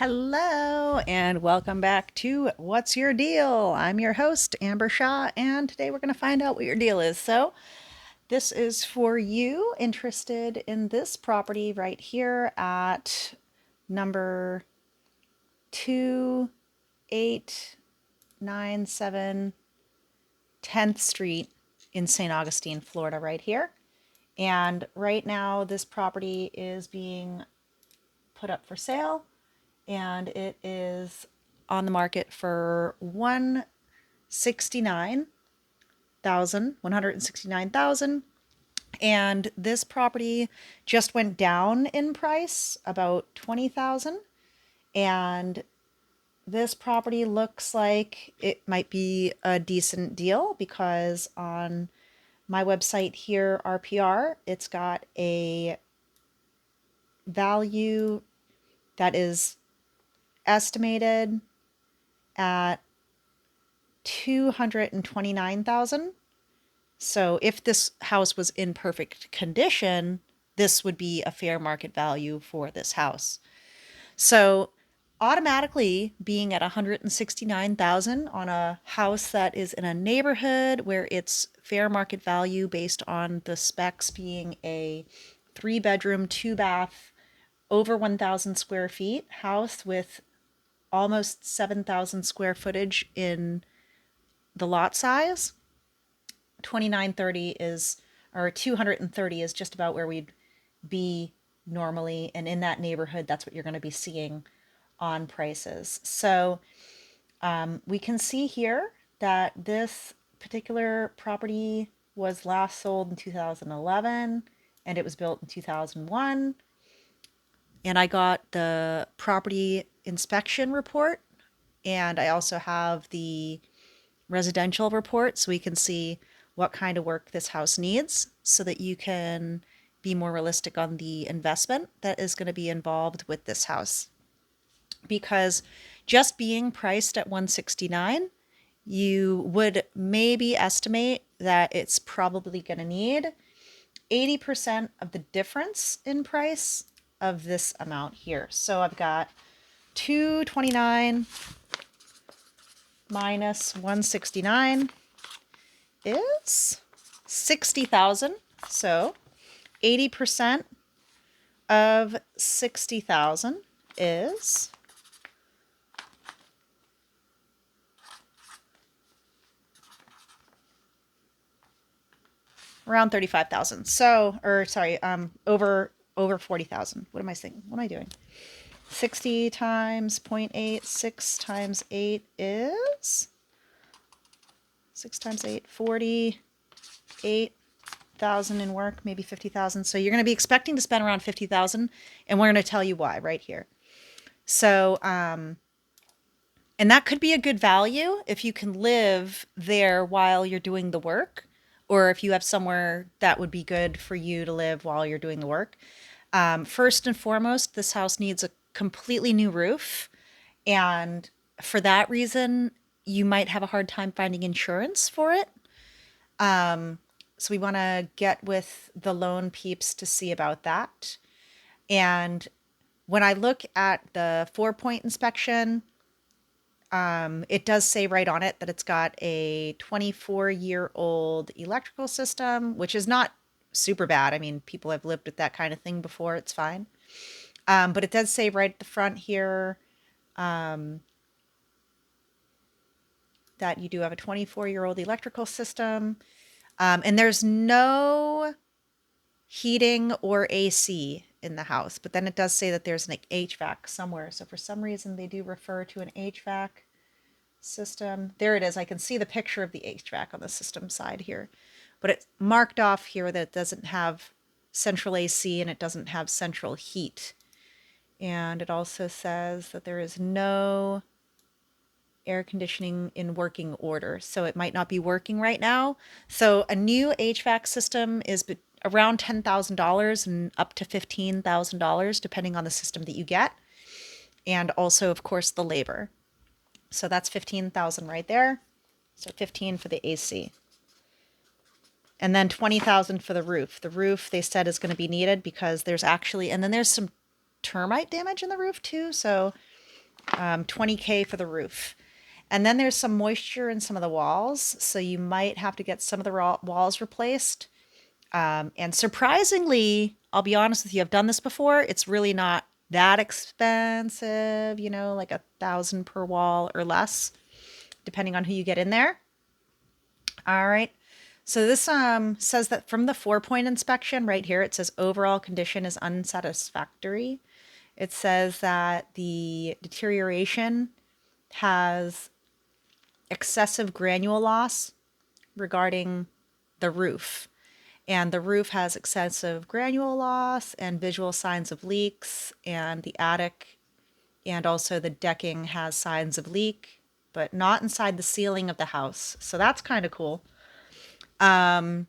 Hello and welcome back to What's Your Deal? I'm your host, Amber Shah, and today we're going to find out what your deal is. So, this is for you interested in this property right here at number 2897 10th Street in St. Augustine, Florida, right here. And right now, this property is being put up for sale and it is on the market for 169,000. And this property just went down in price about 20,000. And this property looks like it might be a decent deal because on my website here, RPR, it's got a value that is estimated at 229,000. So if this house was in perfect condition, this would be a fair market value for this house. So automatically being at 169,000 on a house that is in a neighborhood where it's fair market value based on the specs being a 3-bedroom, 2-bath, over 1,000 square feet house with almost 7,000 square footage in the lot size. 2930 is, or 230 is just about where we'd be normally. And in that neighborhood, that's what you're going to be seeing on prices. So we can see here that this particular property was last sold in 2011 and it was built in 2001. And I got the property inspection report, and I also have the residential report so we can see what kind of work this house needs so that you can be more realistic on the investment that is going to be involved with this house. Because just being priced at 169, you would maybe estimate that it's probably going to need 80% of the difference in price of this amount here. So I've got 229 minus 169 is 60,000. So 80% of 60,000 is around 35,000. So, or sorry, over 40,000. What am I saying? What am I doing? 60 times 0.8, 6 times 8 is 6 times 8, 48,000 in work, maybe 50,000. So you're going to be expecting to spend around 50,000, and we're going to tell you why right here. So, and that could be a good value if you can live there while you're doing the work, or if you have somewhere that would be good for you to live while you're doing the work. First and foremost, this house needs a completely new roof. And for that reason, you might have a hard time finding insurance for it. So we want to get with the loan peeps to see about that. And when I look at the 4-point inspection, it does say right on it that it's got a 24-year-old electrical system, which is not super bad. I mean, people have lived with that kind of thing before. It's fine. But it does say right at the front here that you do have a 24-year-old electrical system. And there's no heating or AC in the house. But then it does say that there's an HVAC somewhere. So for some reason, they do refer to an HVAC system. There it is. I can see the picture of the HVAC on the system side here. But it's marked off here that it doesn't have central AC and it doesn't have central heat. And it also says that there is no air conditioning in working order. So it might not be working right now. So a new HVAC system is around $10,000 and up to $15,000, depending on the system that you get. And also, of course, the labor. So that's 15,000 right there. So 15 for the AC. And then 20,000 for the roof. The roof, they said, is going to be needed because there's actually, and then there's some termite damage in the roof too. So $20K for the roof. And then there's some moisture in some of the walls, so you might have to get some of the walls replaced. And surprisingly, I'll be honest with you, I've done this before. It's really not that expensive, like 1,000 per wall or less, depending on who you get in there. All right. So this says that from the 4-point inspection right here, it says overall condition is unsatisfactory. It says that the deterioration has excessive granule loss regarding the roof. And the roof has excessive granule loss and visual signs of leaks, and the attic and also the decking has signs of leak, but not inside the ceiling of the house. So that's kind of cool. And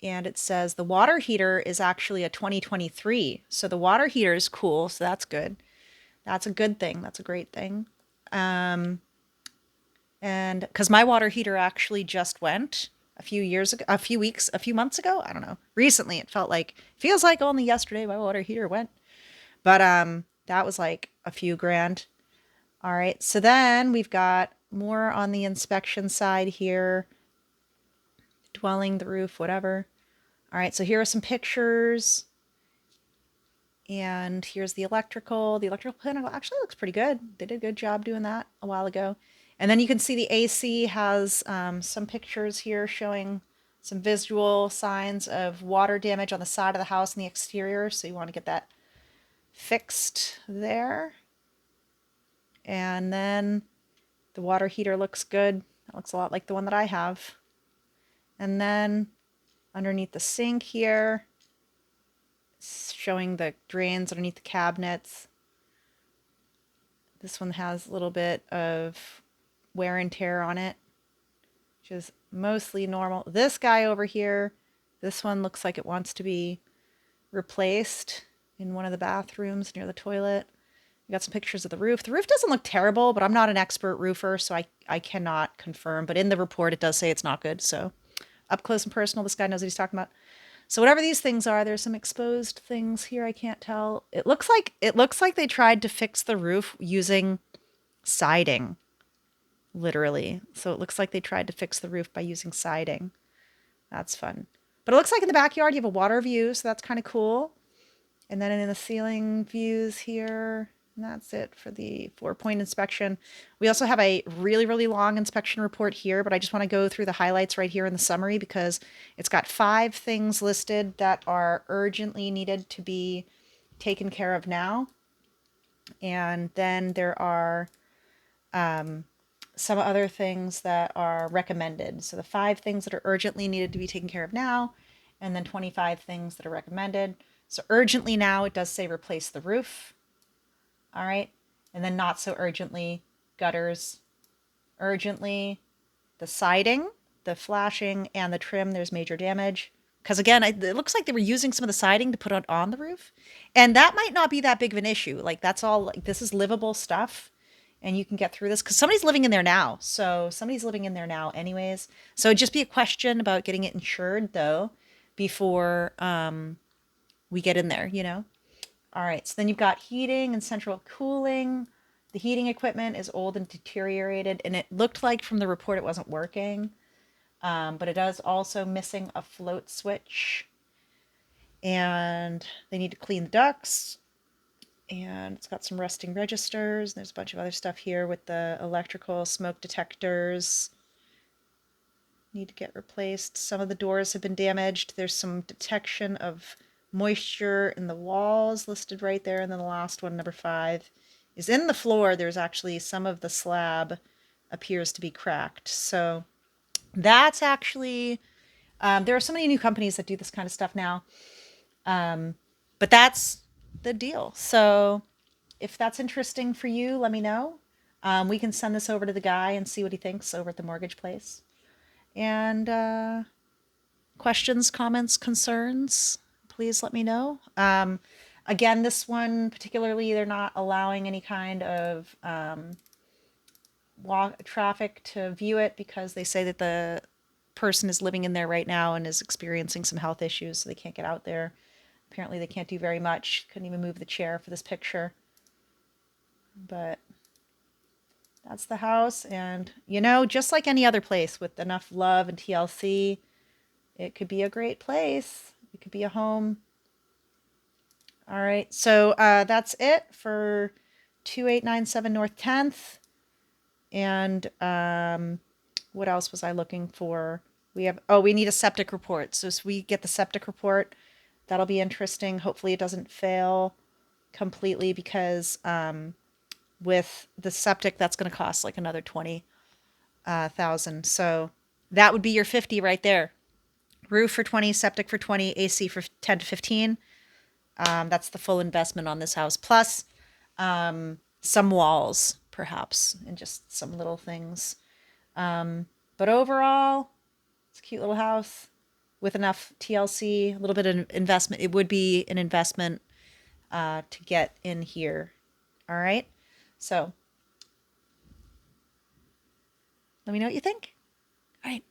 it says the water heater is actually a 2023. So the water heater is cool. So that's good. That's a good thing. That's a great thing. And because my water heater actually just went a few years ago, a few months ago. I don't know. Recently, it feels like only yesterday my water heater went. But that was like a few grand. All right. So then we've got more on the inspection side here. Dwelling, the roof, whatever. All right. So here are some pictures. And here's the electrical. The electrical panel actually looks pretty good. They did a good job doing that a while ago. And then you can see the AC has some pictures here showing some visual signs of water damage on the side of the house and the exterior. So you want to get that fixed there. And then the water heater looks good. It looks a lot like the one that I have. And then underneath the sink here, showing the drains underneath the cabinets. This one has a little bit of wear and tear on it, which is mostly normal. This guy over here, this one looks like it wants to be replaced in one of the bathrooms near the toilet. We got some pictures of the roof. The roof doesn't look terrible, but I'm not an expert roofer, so I cannot confirm. But in the report, it does say it's not good. So up close and personal, this guy knows what he's talking about. So whatever these things are, there's some exposed things here. I can't tell. It looks like they tried to fix the roof using siding, literally. So it looks like they tried to fix the roof by using siding. That's fun. But it looks like in the backyard you have a water view, so that's kind of cool. And then in the ceiling views here, and that's it for the 4-point inspection. We also have a really, really long inspection report here, but I just want to go through the highlights right here in the summary because it's got 5 things listed that are urgently needed to be taken care of now. And then there are some other things that are recommended. So the 5 things that are urgently needed to be taken care of now, and then 25 things that are recommended. So urgently now, it does say replace the roof. All right. And then not so urgently, gutters. Urgently, the siding, the flashing, and the trim, there's major damage. Because again, it looks like they were using some of the siding to put on the roof. And that might not be that big of an issue. Like that's all, like this is livable stuff. And you can get through this because somebody's living in there now. So somebody's living in there now anyways. So it'd just be a question about getting it insured though before we get in there, All right, so then you've got heating and central cooling. The heating equipment is old and deteriorated, and it looked like from the report it wasn't working. But it is also missing a float switch. And they need to clean the ducts. And it's got some rusting registers. There's a bunch of other stuff here with the electrical smoke detectors. Need to get replaced. Some of the doors have been damaged. There's some detection of moisture in the walls listed right there. And then the last one, number 5, is in the floor. There's actually some of the slab appears to be cracked. So that's actually, there are so many new companies that do this kind of stuff now. But that's the deal. So if that's interesting for you, let me know. We can send this over to the guy and see what he thinks over at the mortgage place. And questions, comments, concerns, please let me know. Again, this one particularly, they're not allowing any kind of traffic to view it because they say that the person is living in there right now and is experiencing some health issues, so they can't get out there. Apparently they can't do very much. Couldn't even move the chair for this picture. But That's the house. And, just like any other place with enough love and TLC, it could be a great place. It could be a home. All right. So that's it for 2897 North 10th. And what else was I looking for? We need a septic report. So as we get the septic report, that'll be interesting. Hopefully it doesn't fail completely because with the septic, that's going to cost like another 20,000. So that would be your 50 right there. Roof for 20, septic for 20, AC for 10 to 15. That's the full investment on this house. Plus some walls, perhaps, and just some little things. But overall, it's a cute little house with enough TLC, a little bit of investment. It would be an investment to get in here. All right. So let me know what you think. All right.